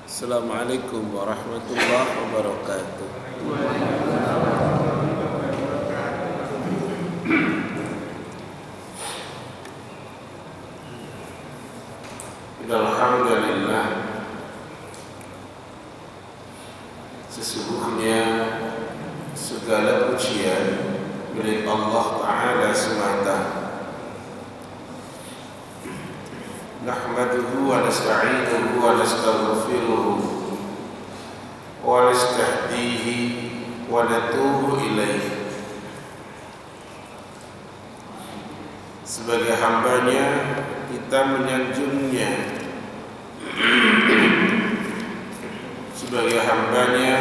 Assalamualaikum warahmatullahi wabarakatuh. Alhamdulillah, sesungguhnya segala pujian milik Allah Ta'ala semata. Nahmaduhu wa nasta'inuhu wa nastaghfiruhu wa nastahdihi wa natubu ilaihi. Sebagai hambanya kita menyanjungnya, sebagai hambanya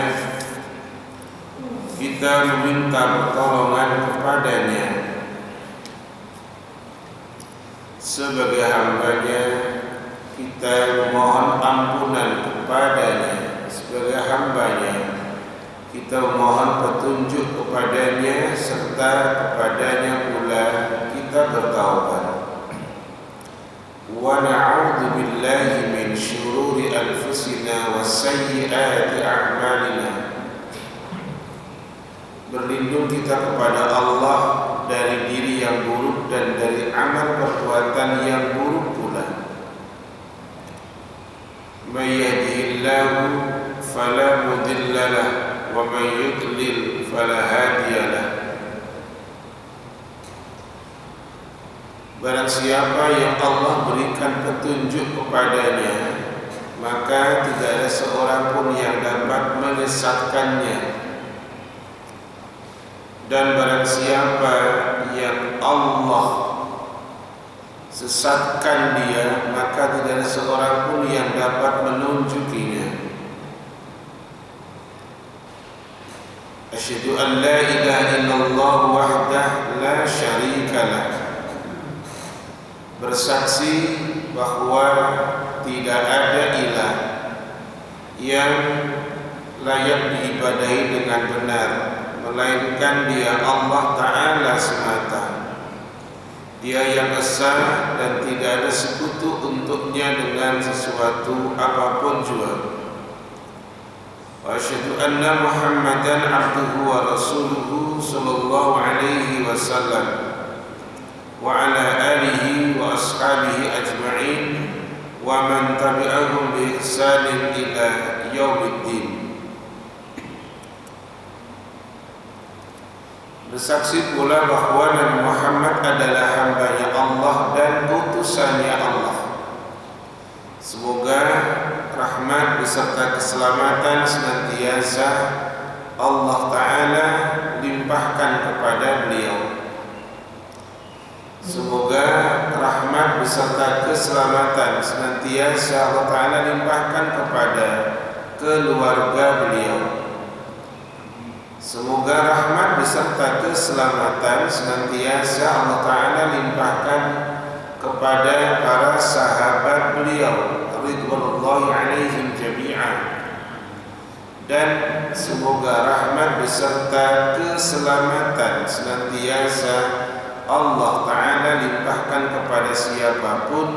kita meminta pertolongan kepadanya, sebagai hambanya kita memohon ampunan kepadanya, sebagai hambanya kita memohon petunjuk kepadanya, serta kepadanya pula kita bertaubat. Wa na'udzu billahi min syururi anfusina wa sayyiati a'malina. Berlindung kita kepada Allah dari diri yang buruk dan dari amal perbuatan yang buruk pula. May yahdihillahu fala mudilla lahu wa may yudlil fala hadiya lahu. Barang siapa yang Allah berikan petunjuk kepadanya, maka tidak ada seorang pun yang dapat menyesatkannya. Dan barang siapa yang Allah sesatkan dia, maka tidak ada seorang pun yang dapat menunjukinya. Asyhadu an la ilaha illallah wahdahu la syarika lah. Bersaksi bahwa tidak ada ilah yang layak diibadahi dengan benar melainkan Dia Allah Ta'ala semata. Dia yang esa dan tidak ada sekutu untuknya dengan sesuatu apapun jua. Wa asyhadu anna Muhammadan abduhu wa rasuluhu sallallahu alaihi wasallam wa ala alihi wa ashabihi ajma'in wa man tabi'ahum bi ihsanin ila yaumiddin. Bersaksi pula bahwa Nabi Muhammad adalah hambanya Allah dan utusannya Allah. Semoga rahmat beserta keselamatan senantiasa Allah Ta'ala limpahkan kepada beliau. Semoga rahmat beserta keselamatan senantiasa Allah Ta'ala limpahkan kepada keluarga beliau. Semoga rahmat beserta keselamatan senantiasa Allah Ta'ala limpahkan kepada para sahabat beliau ridwanullahi alaihim jami'an. Dan semoga rahmat beserta keselamatan senantiasa Allah Ta'ala limpahkan kepada siapapun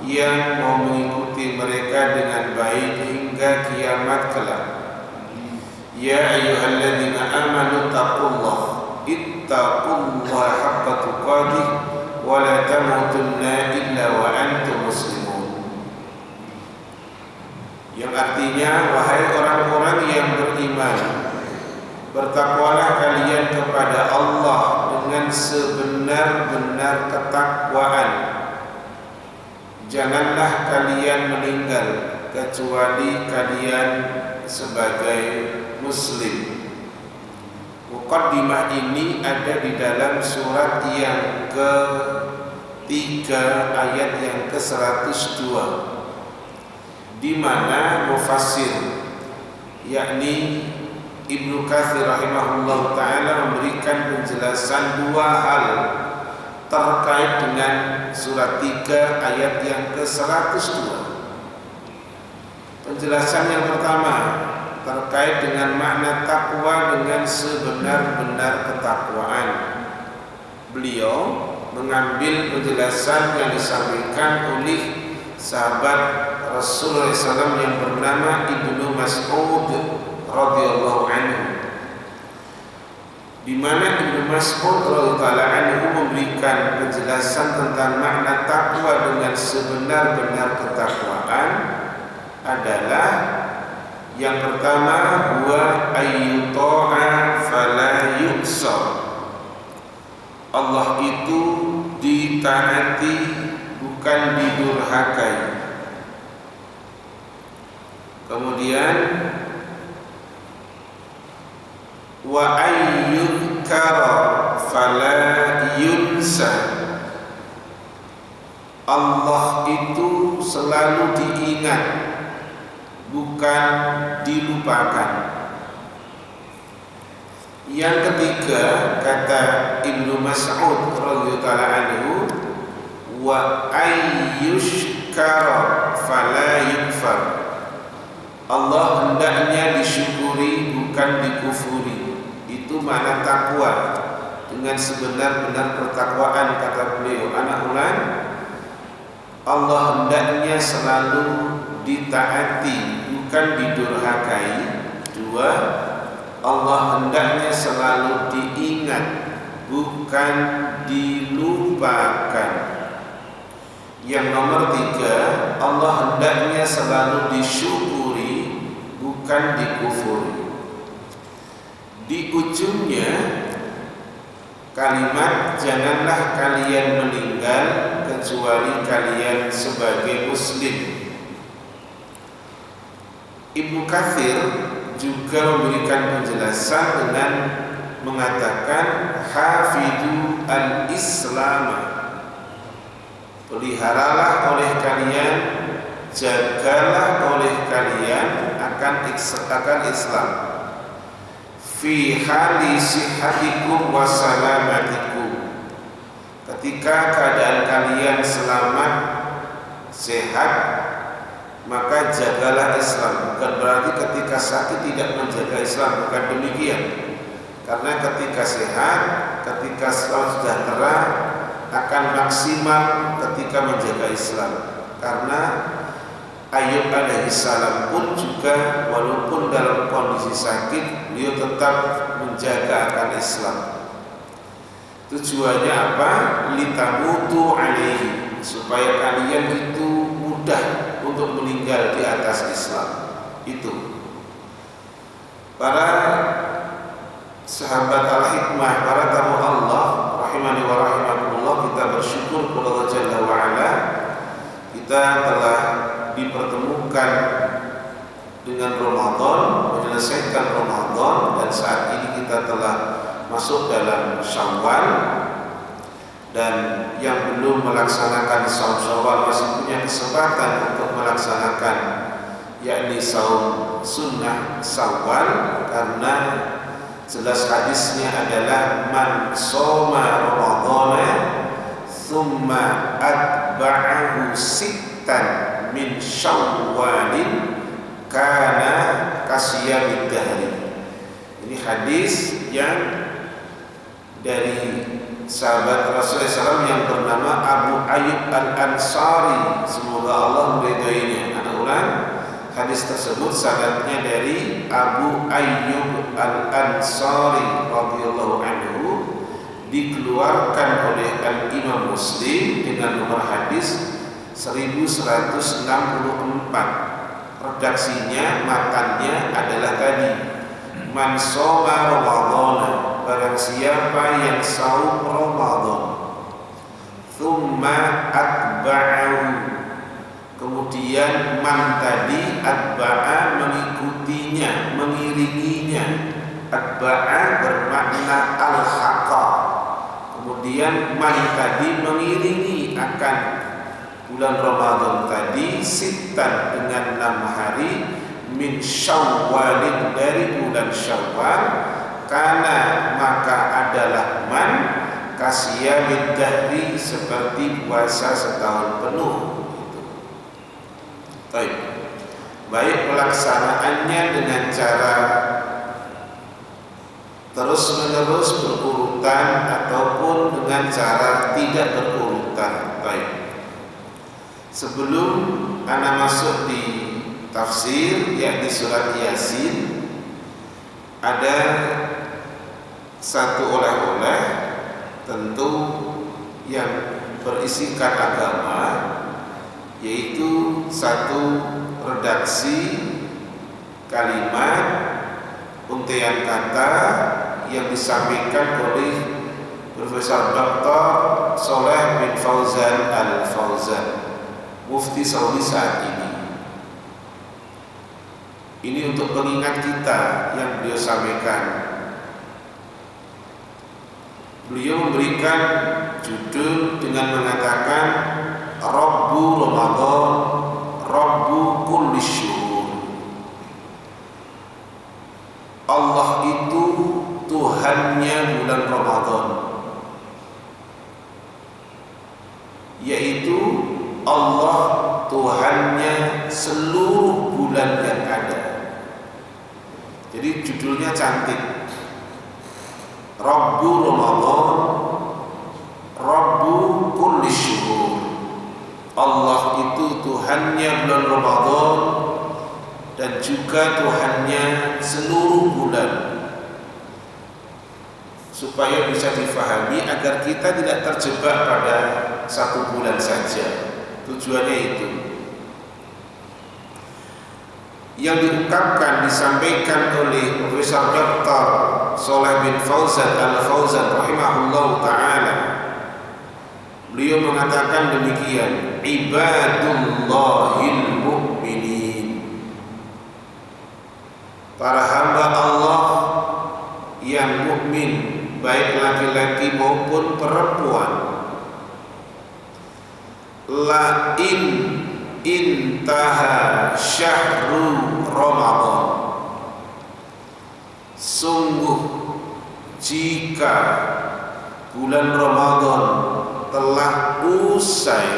yang mau mengikuti mereka dengan baik hingga kiamat kelak. Ya ayyuhalladzina amanu taqullaha ittaqullaha haqqa tuqatih wa la tamutunna illa wa antum muslimun. Yang artinya, wahai orang-orang yang beriman, bertakwalah kalian kepada Allah dengan sebenar-benar ketakwaan. Janganlah kalian meninggal kecuali kalian sebagai muslim. Muqaddimah ini ada di dalam surat yang ke-3 ayat yang ke-102, di mana mufassir yakni Ibnu Katsir rahimahullah ta'ala memberikan penjelasan dua hal terkait dengan surat 3 ayat yang ke-102. Penjelasan yang pertama terkait dengan makna takwa dengan sebenar-benar ketakwaan. Beliau mengambil penjelasan yang disampaikan oleh sahabat Rasulullah SAW yang bernama Ibnu Mas'ud radhiyallahu anhu, di mana Ibnu Mas'ud radhiyallahu anhu memberikan penjelasan tentang makna takwa dengan sebenar-benar ketakwaan adalah yang pertama, huwa ayyuta'a fala yu'sa. Allah itu ditaati bukan didurhakai. Kemudian wa ayyudhkara fala yunsa. Allah itu selalu diingat, bukan dilupakan. Yang ketiga, kata Ibnu Mas'ud radhiyallahu anhu, wa ayyushkara fala yukfar. Allah hendaknya disyukuri bukan dikufuri. Itu makna takwa dengan sebenar-benar ketakwaan, kata beliau. Anak ulang, Allah hendaknya selalu ditaati bukan didurhakai. Dua, Allah hendaknya selalu diingat bukan dilupakan. Yang nomor tiga, Allah hendaknya selalu disyukuri bukan dikufuri. Di ujungnya kalimat janganlah kalian meninggal kecuali kalian sebagai muslim. Ibnu Katsir juga memberikan penjelasan dengan mengatakan hafidhu al-islam, peliharalah oleh kalian, jagalah oleh kalian akan Islam, fi hali sihhatikum wa salamatikum, ketika keadaan kalian selamat sehat maka jagalah Islam. Bukan berarti ketika sakit tidak menjaga Islam, bukan demikian. Karena ketika sehat, ketika sejahtera akan maksimal ketika menjaga Islam. Karena Ayub alaihissalam pun juga walaupun dalam kondisi sakit, beliau tetap menjaga akan Islam. Tujuannya apa? Litamutu alaihi, supaya kalian itu mudah untuk meninggal di atas Islam. Itu para sahabat al-hikmah, para tamu Allah rahimani wa rahimakumullah, kita bersyukur kepada Allah Jalla wa Ala, kita telah dipertemukan dengan Ramadan, menyelesaikan Ramadan, dan saat ini kita telah masuk dalam Syawal. Dan yang belum melaksanakan saum Syawal masih punya kesempatan untuk melaksanakan, yakni saum sunnah Syawal, karena jelas hadisnya adalah man shoma ramadhana thumma atba'ahu sittan min syawalin kana kasiyamid dahri. Ini hadis yang dari sahabat Rasulullah SAW yang bernama Abu Ayyub al-Ansari, semoga Allah meridhoinya. Anak ulang, hadis tersebut sanadnya dari Abu Ayyub al-Ansari radhiyallahu anhu, dikeluarkan oleh Al-Imam Muslim dengan nomor hadis 1164. Redaksinya, matannya adalah tadi, man shoma ramadhana, barang siapa yang saum Ramadan, thumma atba'ahu, kemudian man tadi atba'a mengikutinya, mengiringinya. Atba'a bermakna al-haqa, kemudian man tadi mengiringi akan bulan Ramadan tadi, sittan dengan 6 hari, min syawalin dari bulan Syawal, karena maka adalah man kasiyamid dahri, seperti puasa setahun penuh. Baik, baik pelaksanaannya dengan cara terus-menerus berurutan ataupun dengan cara tidak berurutan. Baik. Sebelum ana masuk di tafsir yakni surat Yasin, ada satu oleh-oleh tentu yang berisikan agama, yaitu satu redaksi kalimat untayan kata yang disampaikan oleh Profesor Dr. Shalih bin Fauzan Al-Fauzan, Mufti Saudi saat ini. Ini untuk pengingat kita yang beliau sampaikan. Beliau memberikan judul dengan mengatakan Rabbu Ramadan, Rabbu kulli syuhur. Allah itu Tuhannya bulan Ramadan, yaitu Allah Tuhannya seluruh bulan yang ada. Jadi judulnya cantik, Rabbu Ramadan, Rabbu kulli syuhur. Allah itu Tuhannya bulan Ramadan dan juga Tuhannya seluruh bulan, supaya bisa difahami agar kita tidak terjebak pada satu bulan saja. Tujuannya itu yang diungkapkan, disampaikan oleh Profesor Dr. Shalih bin Fauzan Al-Fauzan rahimahullah ta'ala. Beliau mengatakan demikian, ibadullahil mu'minin, para hamba Allah yang mukmin, baik laki-laki maupun perempuan. La intaha syahrul Ramadan, sungguh jika bulan Ramadan telah usai,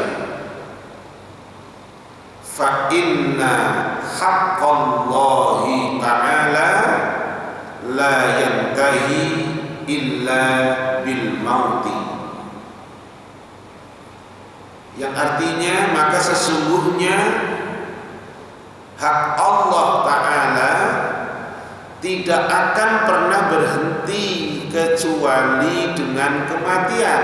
fa inna haqqallahi ta'ala la yantahi illa bil mauti, yang artinya maka sesungguhnya hak Allah Ta'ala tidak akan pernah berhenti kecuali dengan kematian.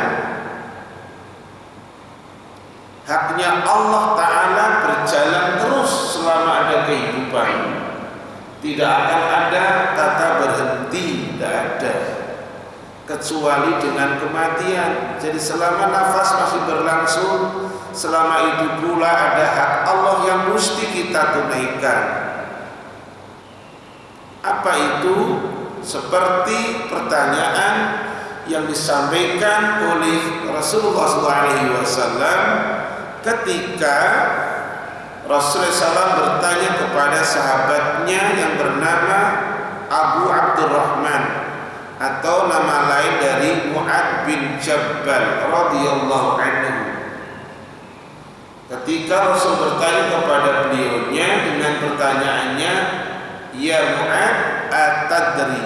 Haknya Allah Ta'ala berjalan terus selama ada kehidupan, tidak akan ada kata berhenti, tidak ada, kecuali dengan kematian. Jadi selama nafas masih berlangsung, selama itu pula ada hak Allah yang mesti kita tunaikan. Apa itu? Seperti pertanyaan yang disampaikan oleh Rasulullah SAW ketika Rasulullah SAW bertanya kepada sahabatnya yang bernama Abu Abdurrahman, atau nama lain dari Mu'ad bin Jabal radhiyallahu anhu. Ketika Rasul bertanya kepada beliaunya dengan pertanyaannya, ya Mu'ad, atadri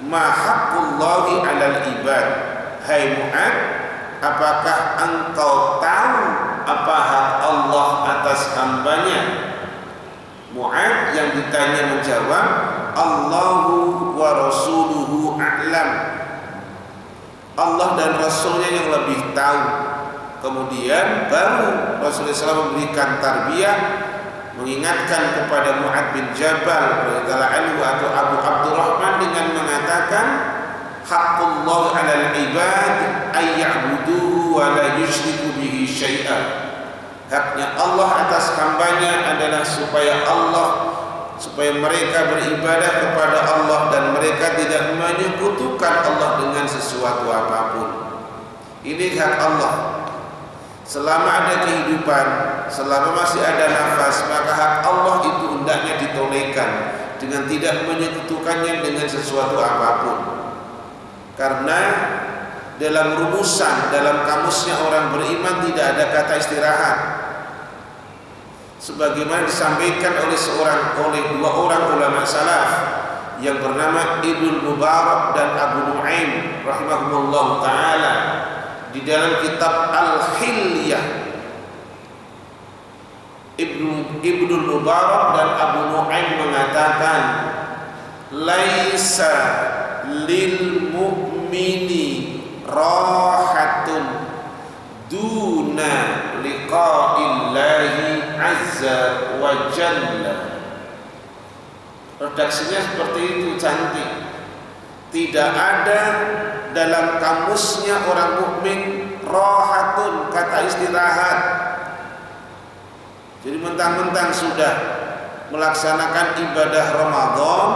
ma haqqullahi 'alal ibad? Hai Mu'ad, apakah engkau tahu apa hak Allah atas hambanya? Mu'ad yang ditanya menjawab, Allahu wa rasuluhu a'lam. Allah dan Rasulnya yang lebih tahu. Kemudian baru Rasulullah SAW memberikan tarbiyah, mengingatkan kepada Mu'ad bin Jabal radhiyallahu anhu atau Abu Abdurrahman dengan mengatakan, haqqullah 'alal ibad ay ya'buduhu wa la yusyriku bihi syai'an. Haknya Allah atas hambanya adalah supaya mereka beribadah kepada Allah dan mereka tidak menyekutukan Allah dengan sesuatu apapun. Ini hak Allah. Selama ada kehidupan, selama masih ada nafas, maka hak Allah itu hendaknya ditunaikan dengan tidak menyekutukannya dengan sesuatu apapun. Karena dalam rumusan, dalam kamusnya orang beriman tidak ada kata istirahat. Sebagaimana disampaikan oleh dua orang ulama salaf yang bernama Ibnu Mubarak dan Abu Nu'aim rahimahumullah taala di dalam kitab Al-Hilyah. Ibnu Mubarak dan Abu Nu'aim mengatakan, laisa lil mu'mini rahatun duna liqa'illahi azza wa jalla. Redaksinya seperti itu, cantik. Tidak ada dalam kamusnya orang mukmin rahatun, kata istirahat. Jadi mentang-mentang sudah melaksanakan ibadah Ramadan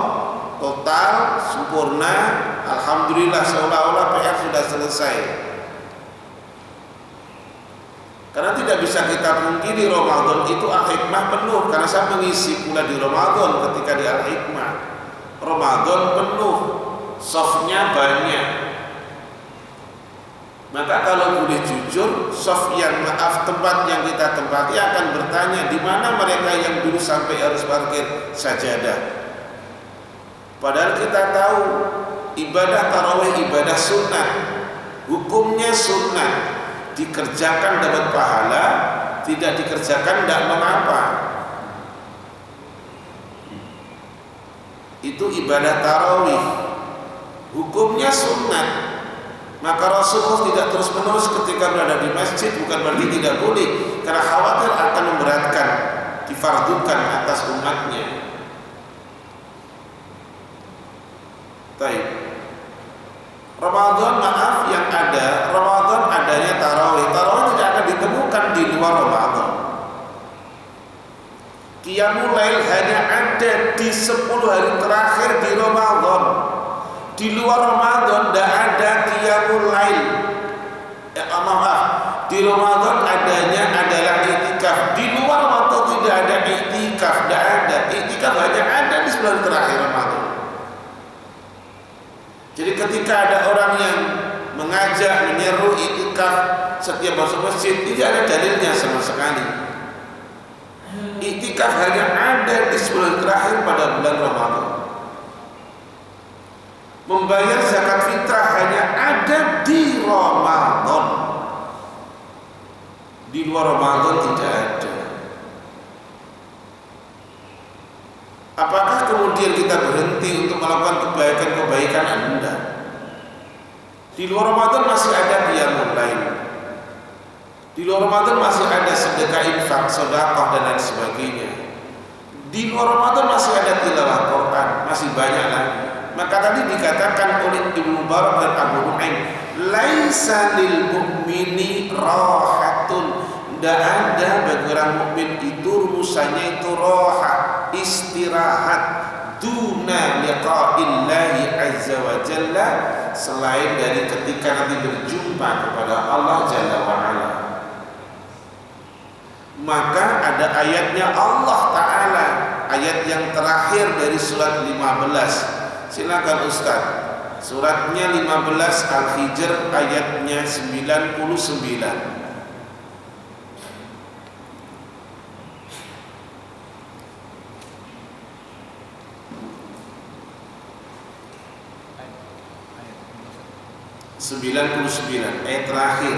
total, sempurna, alhamdulillah, seolah-olah PR sudah selesai. Karena tidak bisa kita pungkiri Ramadan itu Al-Hikmah penuh, karena saya mengisi pula di Ramadan ketika di Al-Hikmah. Ramadan penuh, softnya banyak. Maka kalau boleh jujur, soft yang tempat yang kita tempati akan bertanya, di mana mereka yang dulu sampai harus parkir sajadah. Padahal kita tahu ibadah tarawih ibadah sunnah, hukumnya sunnah. Dikerjakan dapat pahala, tidak dikerjakan tidak mengapa. Itu ibadah tarawih, hukumnya sunnah. Maka Rasulullah tidak terus-menerus ketika berada di masjid, bukan berarti tidak boleh, karena khawatir akan memberatkan, difardukan atas umatnya. Baik. Ramadan, maaf, yang ada Ramadan adanya tarawih. Tarawih tidak akan ditemukan di luar Ramadan. Qiyamul Lail hanya ada di 10 hari terakhir di Ramadan. Di luar Ramadan tidak ada Qiyamul Lail. Maaf, di Ramadan adanya adalah i'tikaf. Di luar Ramadan tidak ada i'tikaf, tidak ada. I'tikaf hanya ada di 10 hari terakhir Ramadan. Jadi ketika ada orang yang mengajak, menyeru i'tikaf setiap masuk masjid, tidak ada dalilnya sama sekali. I'tikaf hanya ada di 10 terakhir pada bulan Ramadan. Membayar zakat fitrah hanya ada di Ramadan. Di luar Ramadan tidak ada. Apakah kemudian kita berhenti untuk melakukan kebaikan-kebaikan? Anda di luar Ramadan masih ada qiyamul lail. Di luar Ramadan masih ada sedekah, infak, sedekah dan lain sebagainya. Di luar Ramadan masih ada tilawah Quran, masih banyak lagi. Maka tadi dikatakan oleh Ibnu Mubarak dan Abu Nu'aim, laisa lil mu'mini rahatun. Tidak ada bagi orang mukmin itu rumusannya itu roha, istirahat, duna liqa'illahi azza wa jalla, selain dari ketika nanti berjumpa kepada Allah jalla wa ala. Maka ada ayatnya Allah Ta'ala, ayat yang terakhir dari surat 15. Silakan Ustaz, suratnya 15 Al-Hijr, ayatnya 99. Ayat terakhir.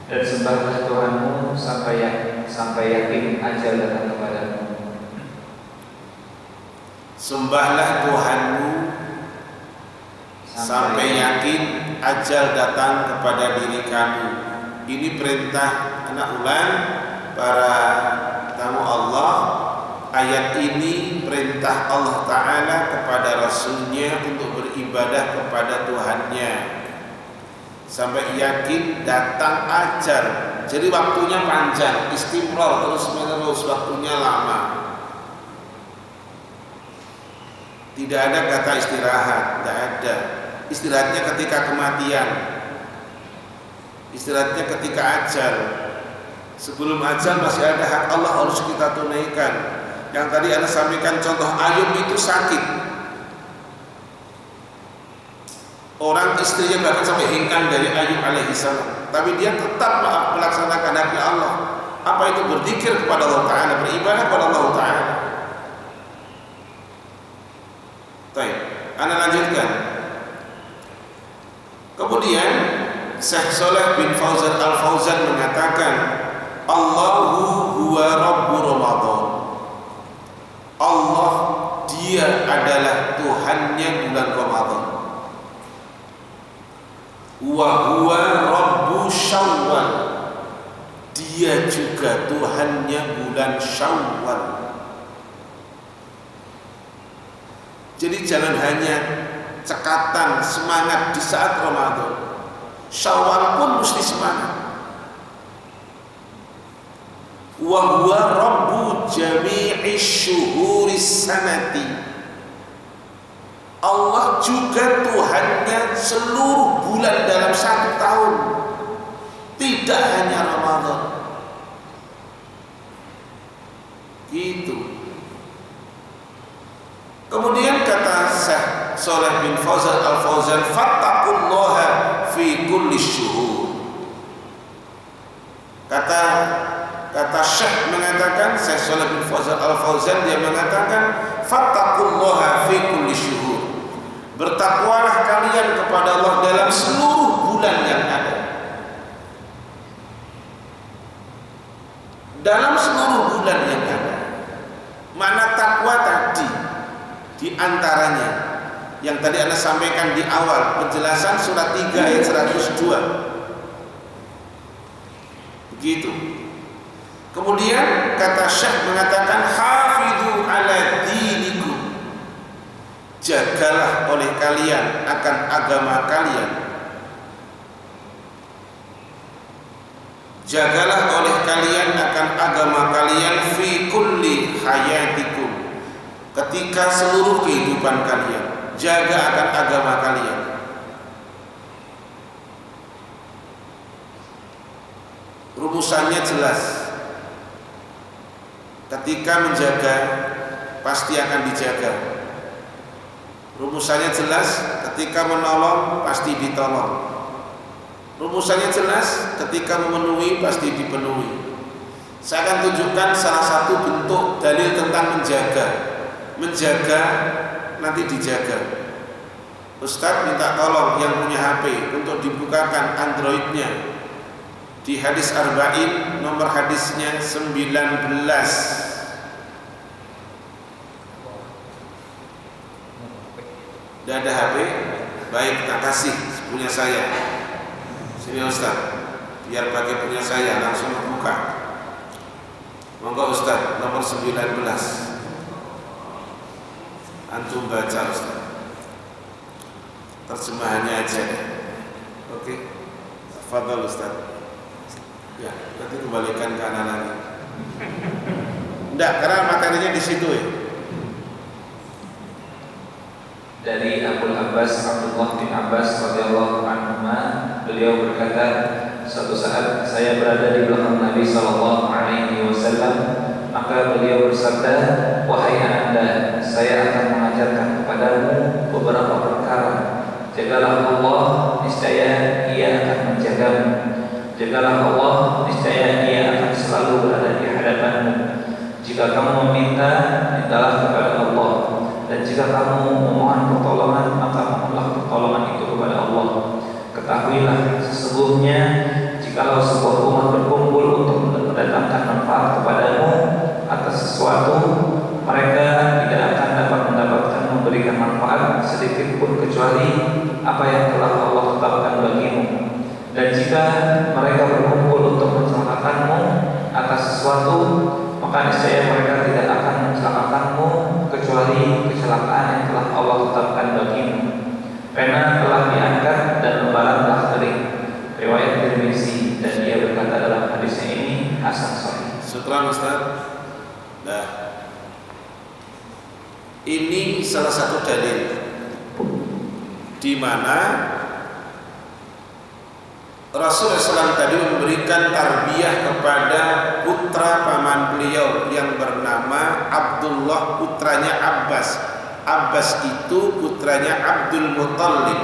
Dan sembahlah Tuhanmu sampai yakin ajal datang kepadamu. Sembahlah Tuhanmu sampai yakin ajal datang kepada diri kamu. Ini perintah anak ulan para tamu Allah. Ayat ini perintah Allah Ta'ala kepada Rasulnya untuk beribadah kepada Tuhannya sampai yakin datang ajal. Jadi waktunya panjang, istimrar, terus menerus, waktunya lama. Tidak ada kata istirahat, tidak ada. Istirahatnya ketika kematian, istirahatnya ketika ajal. Sebelum ajal masih ada hak Allah harus kita tunaikan. Yang tadi Anda sampaikan contoh Ayub itu sakit. Orang istrinya bahkan sampai hengkang dari Ayub alaihissalam, tapi dia tetap melaksanakan haknya Allah. Apa itu? Berzikir kepada Allah Ta'ala, beribadah kepada Allah Ta'ala. Baik, Anda lanjutkan. Kemudian Syekh Shalih bin Fauzan Al-Fauzan mengatakan, Allahu huwa Rabbu Ramadan. Allah, dia adalah Tuhannya bulan Ramadan. Wa huwa Rabbu Syawal. Dia juga Tuhannya bulan Syawal. Jadi jangan hanya cekatan semangat di saat Ramadan, Syawal pun mesti semangat. Wa huwa Rabbu jami'i syuhuris sanati. Allah juga Tuhannya seluruh bulan dalam satu tahun, tidak hanya Ramadan. Gitu. Kemudian kata Syekh Shalih bin Fauzan Al-Fauzan, fattaqullaha fi kulli syuhur. Kata Syekh mengatakan, Syekh Shalih bin Fauzan Al-Fauzan, dia mengatakan, fattaqullaha fi kulli syuhur. Bertakwalah kalian kepada Allah dalam seluruh bulan yang ada. Dalam seluruh bulan yang ada. Mana takwa tadi? Di antaranya yang tadi Anda sampaikan di awal penjelasan surat 3 ayat 102. Begitu. Kemudian kata Syekh mengatakan, hafidhu ala dinikum. Jagalah oleh kalian akan agama kalian. Jagalah oleh kalian akan agama kalian fi kulli hayatikum. Ketika seluruh kehidupan kalian, jaga akan agama kalian. Rumusannya jelas. Ketika menjaga, pasti akan dijaga. Rumusannya jelas. Ketika menolong, pasti ditolong. Rumusannya jelas. Ketika memenuhi, pasti dipenuhi. Saya akan tunjukkan salah satu bentuk dalil tentang menjaga. Menjaga, nanti dijaga. Ustadz minta tolong yang punya HP untuk dibukakan Androidnya. Di hadis Arba'in, nomor hadisnya 19. Tidak ada HP? Baik, tak kasih punya saya. Sini Ustadz, biar pakai punya saya, langsung buka. Monggo Ustadz, nomor 19. Antum baca Ustaz. Terjemahannya aja deh. Oke. Tafadhol Ustaz. Ya, nanti kembalikan ke anak lagi. Enggak, karena materinya di situ ya. Dari Abu Abbas Abdullah bin Abbas radhiyallahu anhu, beliau berkata, suatu saat saya berada di belakang Nabi sallallahu alaihi wasallam, maka beliau bersabda, wahai ananda, saya akan mengajarkan kepadamu beberapa perkara. Jagalah Allah, niscaya Ia akan menjagamu. Jagalah Allah, niscaya Ia akan selalu berada di hadapanmu. Jika kamu meminta, mintalah kepada Allah. Dan jika kamu memohon pertolongan, maka mohonlah pertolongan itu kepada Allah. Ketahuilah, sesungguhnya jikalau sebuah umat berkumpul untuk mendatangkan manfaat kepadamu atas sesuatu, mereka tidak akan dapat mendapatkan memberikan manfaat sedikit pun kecuali apa yang telah Allah tetapkan bagimu. Dan jika mereka berkumpul untuk mencelakakanmu atas sesuatu, maka niscaya mereka tidak akan mencelakakanmu kecuali kecelakaan yang telah Allah tetapkan bagimu. Pena telah diangkat dan lembaran telah kering. Riwayat Tirmizi, dan dia berkata dalam hadisnya ini hasan sahih. Syukran Ustaz. Nah, ini salah satu dalil di mana Rasulullah SAW tadi memberikan tarbiyah kepada putra paman beliau yang bernama Abdullah, putranya Abbas. Abbas itu putranya Abdul Muttalib.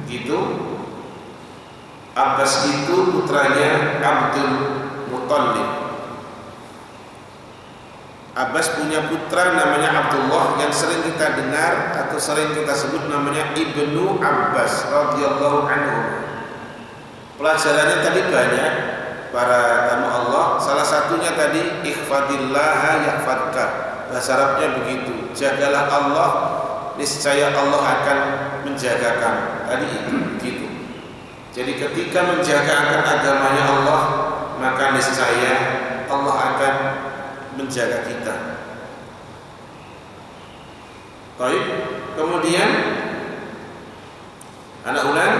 Begitu. Abbas itu putranya Abdul Muttalib. Abbas punya putra namanya Abdullah yang sering kita dengar atau sering kita sebut namanya Ibnu Abbas radhiyallahu anhu. Pelajarannya tadi banyak para tamu Allah. Salah satunya tadi ihfadillaha yahfadka. Bahasa Arabnya begitu. Jagalah Allah, niscaya Allah akan menjagakan. Tadi itu begitu. Jadi ketika menjaga akan agamanya Allah, maka niscaya Allah akan menjaga kita. Baik. Kemudian anak ulang,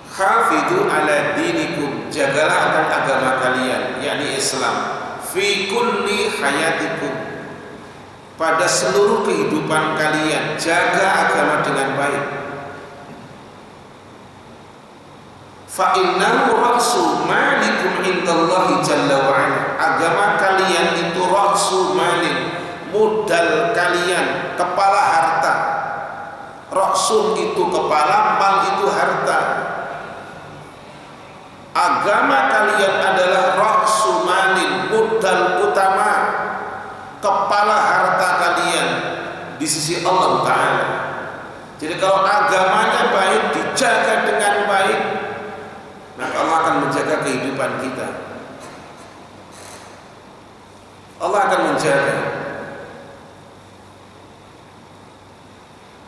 hafidhu ala dinikum, jagalah akan agama kalian, yakni Islam, fi kulli hayatikum, pada seluruh kehidupan kalian, jaga agama dengan baik. Fa innahu ra'su malikum indallahi jalla wa ala. Agama kalian itu ra'su malik, modal kalian, kepala harta. Ra'sun itu kepala, mal itu harta. Agama kalian adalah ra'su malik, modal utama, kepala harta kalian di sisi Allah Ta'ala. Jadi kalau agamanya baik, dijaga dengan baik, maka Allah akan menjaga kehidupan kita. Allah akan menjaga.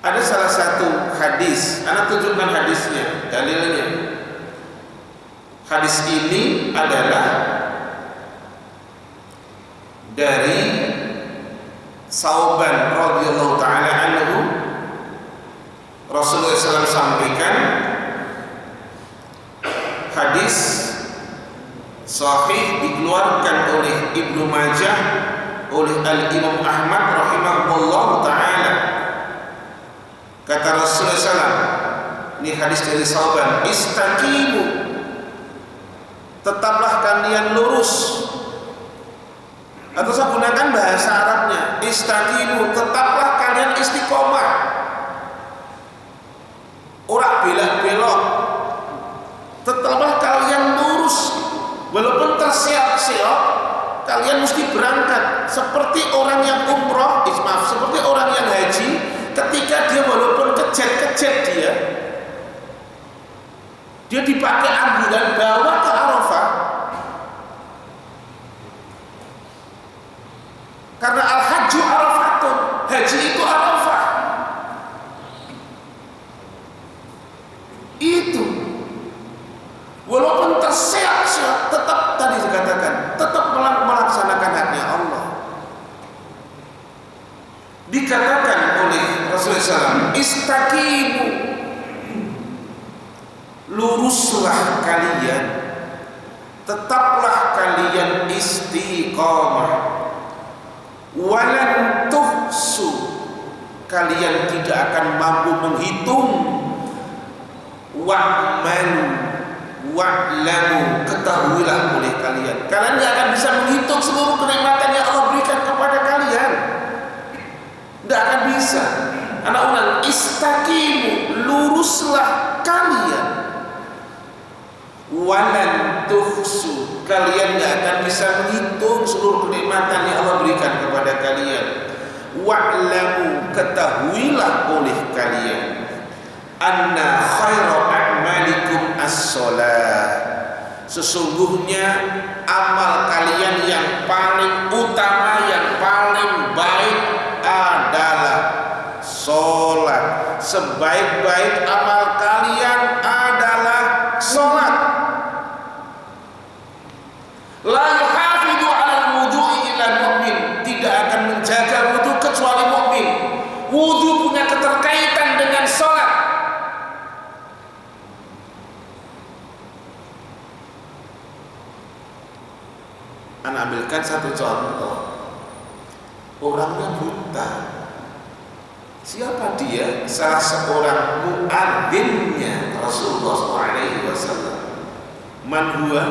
Ada salah satu hadis, anak tunjukkan hadisnya, dalilnya. Hadis ini adalah dari Sauban radhiyallahu taala anhu. Rasulullah SAW sampaikan, hadis sahih dikeluarkan oleh Ibnu Majah, oleh Al-Imam Ahmad rahimahullah ta'ala. Kata Rasulullah SAW, ini hadis dari Sauban, istaqimu, tetaplah kalian lurus. Atau saya gunakan bahasa Arabnya, istaqimu, tetaplah kalian istiqomah, ora belak-belok. Tetaplah kalian lurus, walaupun terseok-seok, kalian mesti berangkat. Seperti orang yang umroh, seperti orang yang haji, ketika dia walaupun kejet-kejet dia dipakai ambulan bawa ke Arafah, karena al-hajju Arafatun, haji itu Arafah. Itu walaupun terseok-seok, tetap tadi dikatakan, tetap melaksanakan haknya Allah. Dikatakan oleh Rasulullah SAW, istaqimu, luruslah kalian, tetaplah kalian istiqamah, walan tuhsu, kalian tidak akan mampu menghitung, wa'lamu, ketahuilah oleh kalian tidak akan bisa menghitung seluruh kenikmatan yang Allah berikan kepada kalian. Tidak akan bisa. Anak ulang, istaqimu, luruslah kalian, walan tuhsu, kalian tidak akan bisa menghitung seluruh kenikmatan yang Allah berikan kepada kalian. Wa'lamu, ketahuilah oleh kalian, anna khairu a'malikum as-shalah, sesungguhnya amal kalian yang paling utama, yang paling baik adalah sholat. Sebaik-baik amal kalian adalah sholat. La yuhafidhu 'alal wudu'i illa mu'min, tidak akan menjaga wudu kecuali mukmin. Wudu punya keterkaitan dengan sholat. Anak ambilkan satu contoh. Orangnya buta. Siapa dia? Salah seorang muadzinnya Rasulullah SAW. Man huwa?